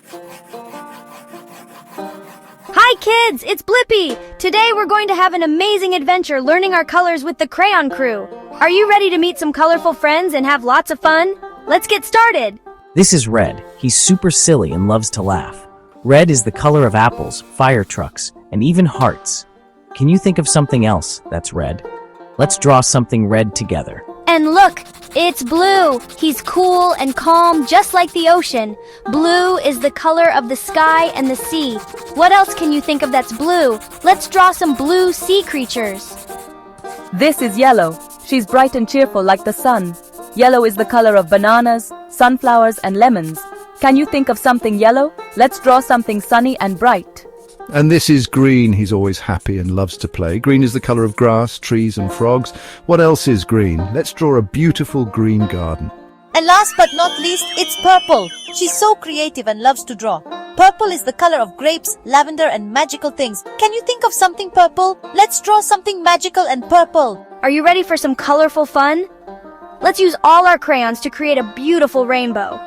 Hi kids, it's Blippi! Today we're going to have an amazing adventure learning our colors with the Crayon Crew. Are you ready to meet some colorful friends and have lots of fun? Let's get started! This is Red. He's super silly and loves to laugh. Red is the color of apples, fire trucks, and even hearts. Can you think of something else that's red? Let's draw something red together. And look, it's Blue. He's cool and calm just like the ocean. Blue is the color of the sky and the sea. What else can you think of that's blue? Let's draw some blue sea creatures. This is Yellow. She's bright and cheerful like the sun. Yellow is the color of bananas, sunflowers, and lemons. Can you think of something yellow? Let's draw something sunny and bright. And this is Green. He's always happy and loves to play. Green is the color of grass, trees, and frogs. What else is green? Let's draw a beautiful green garden. And last but not least, it's Purple. She's so creative and loves to draw. Purple is the color of grapes, lavender, and magical things. Can you think of something purple? Let's draw something magical and purple. Are you ready for some colorful fun? Let's use all our crayons to create a beautiful rainbow.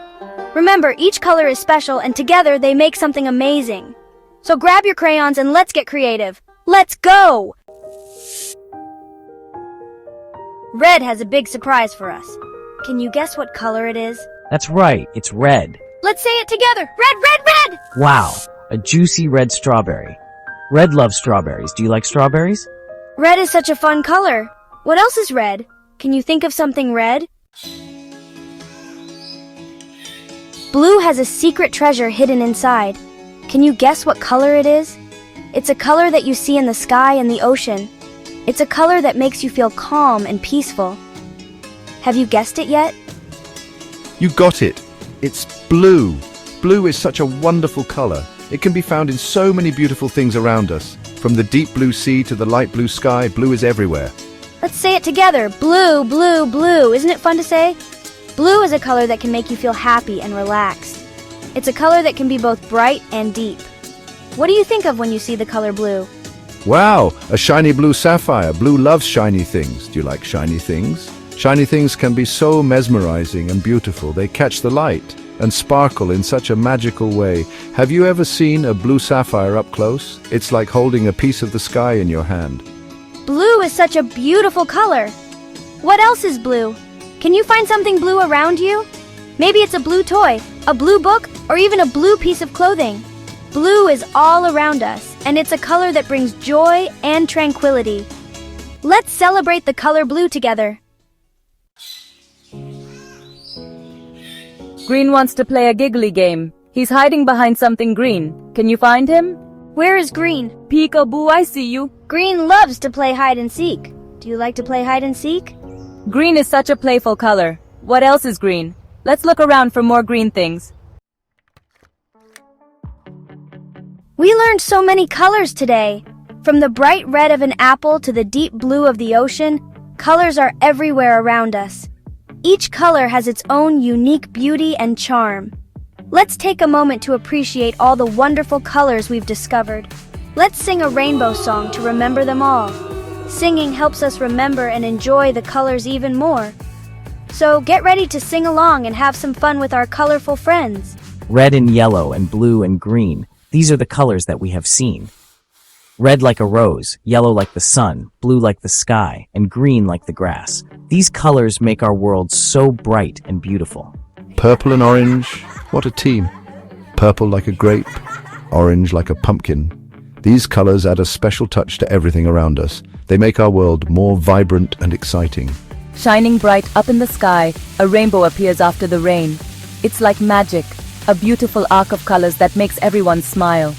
Remember, each color is special and together they make something amazing. So grab your crayons and let's get creative. Let's go! Red has a big surprise for us. Can you guess what color it is? That's right, it's red. Let's say it together. Red, red, red! Wow, a juicy red strawberry. Red loves strawberries. Do you like strawberries? Red is such a fun color. What else is red? Can you think of something red? Blue has a secret treasure hidden inside. Can you guess what color it is? It's a color that you see in the sky and the ocean. It's a color that makes you feel calm and peaceful. Have you guessed it yet? You got it. It's blue. Blue is such a wonderful color. It can be found in so many beautiful things around us. From the deep blue sea to the light blue sky, blue is everywhere. Let's say it together. Blue, blue, blue. Isn't it fun to say? Blue is a color that can make you feel happy and relaxed. It's a color that can be both bright and deep. What do you think of when you see the color blue? Wow, a shiny blue sapphire. Blue loves shiny things. Do you like shiny things? Shiny things can be so mesmerizing and beautiful. They catch the light and sparkle in such a magical way. Have you ever seen a blue sapphire up close? It's like holding a piece of the sky in your hand. Blue is such a beautiful color. What else is blue? Can you find something blue around you? Maybe it's a blue toy, a blue book, or even a blue piece of clothing. Blue is all around us, and it's a color that brings joy and tranquility. Let's celebrate the color blue together. Green wants to play a giggly game. He's hiding behind something green. Can you find him? Where is Green? Peekaboo, I see you. Green loves to play hide and seek. Do you like to play hide and seek? Green is such a playful color. What else is green? Let's look around for more green things. We learned so many colors today. From the bright red of an apple to the deep blue of the ocean, colors are everywhere around us. Each color has its own unique beauty and charm. Let's take a moment to appreciate all the wonderful colors we've discovered. Let's sing a rainbow song to remember them all. Singing helps us remember and enjoy the colors even more. So get ready to sing along and have some fun with our colorful friends. Red and yellow and blue and green. These are the colors that we have seen. Red like a rose, yellow like the sun, blue like the sky, and green like the grass. These colors make our world so bright and beautiful. Purple and orange, what a team. Purple like a grape, orange like a pumpkin. These colors add a special touch to everything around us. They make our world more vibrant and exciting. Shining bright up in the sky, a rainbow appears after the rain. It's like magic, a beautiful arc of colors that makes everyone smile.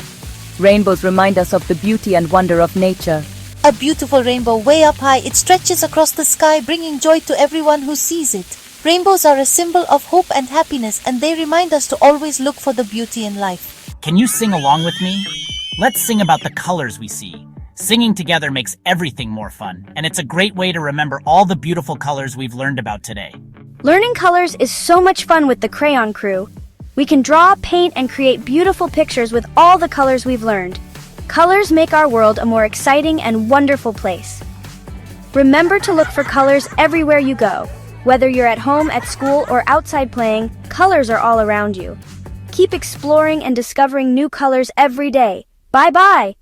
Rainbows remind us of the beauty and wonder of nature. A beautiful rainbow way up high, it stretches across the sky, bringing joy to everyone who sees it. Rainbows are a symbol of hope and happiness, and they remind us to always look for the beauty in life. Can you sing along with me? Let's sing about the colors we see. Singing together makes everything more fun, and it's a great way to remember all the beautiful colors we've learned about today. Learning colors is so much fun with the Crayon Crew. We can draw, paint, and create beautiful pictures with all the colors we've learned. Colors make our world a more exciting and wonderful place. Remember to look for colors everywhere you go. Whether you're at home, at school, or outside playing, colors are all around you. Keep exploring and discovering new colors every day. Bye-bye.